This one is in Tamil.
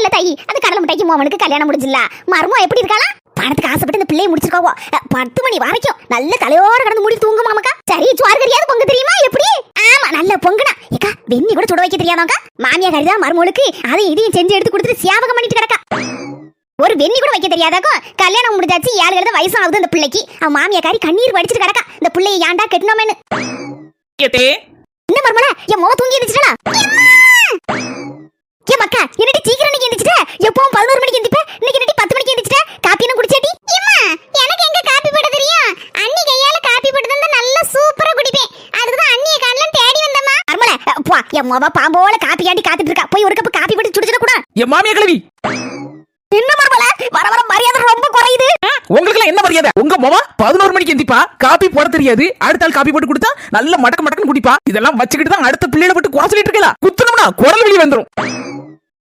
இல்ல தாயி, அந்த கடலை மிட்டாய்க்கு மோகனுக்கு கல்யாணம் முடிஞ்சில்ல. மர்மம் எப்படி இருக்காளா? பணத்துக்கு ஆசைப்பட்டு இந்த பிள்ளையை முடிச்சிருக்காவோ. 10 மணி வரைக்கும் நல்ல தலையோட கடந்து மூடி தூங்கு மாமக்கா. சரி, சோறு கறியாவது பொங்க தெரியுமா எப்படி? ஆமா, நல்ல பொங்குனா. ஏக்கா, வெண்ணி கூட சுட வைக்க தெரியாதாக்கா? மாமியா கறிதான் மருமகளுக்கு அதை இதையும் செஞ்சு எடுத்து கொடுத்துட்டு சியாபகம் பண்ணிட்டு கிடக்கா. ஒரு வெண்ணி கூட வைக்க தெரியாதாக்கும். கல்யாணம் முடிஞ்சாச்சு, 7 வயசாகுது அந்த பிள்ளைக்கு. அவன் மாமியா காரி கண்ணீர் வடிச்சிட்டு கிடக்கா. இந்த பிள்ளையை ஏன்டா கெட்டணுமேனு. என்ன மர்மல, என் மோக தூங்கி இருந்துச்சுடா. ஏ மக்கா, என்னடி சீக்கிரம் இன்னைக்கு எந்திரிச்சிட்ட? எப்பவும் 11 மணிக்கு எந்திரிப்ப, இன்னைக்கு என்னடி 10 மணிக்கு எந்திரிச்சிட்ட? காப்பி என்ன குடிச்சேடி? அம்மா, எனக்கு எங்க காப்பி போட தெரியும்? அண்ணி கையால காப்பி போட்டு தந்தா நல்லா சூப்பரா குடிப்பேன். அதுக்கு தான் அண்ணிய காணலாம் தேடி வந்தம்மா. மர்மல, போ, என் மோவ பாம்போல காப்பி ஆண்டி காத்துட்டு இருக்கா. போய் ஒரு கப் காப்பி போட்டு சுடுச்சுட கூட. என் மாமியா கிழவி. என்ன மர்மல, வர வர மரியாதை ரொம்ப குறையுது. உங்களுக்கு என்ன மரியாதை? உங்க மோவ 11 மணிக்கு எந்திப்பா, காப்பி போட தெரியாது. அடுத்த ஆள் காப்பி போட்டு கொடுத்தா நல்ல மடக்கு மடக்குன்னு குடிப்பா. இதெல்லாம் வச்சுக்கிட்டு தான் அடுத்த பிள்ளைகளை போட்டு குறை சொல்லிட்டு இருக்கா. குத்துனோம்னா குரல் வெளியே வந்துரும்.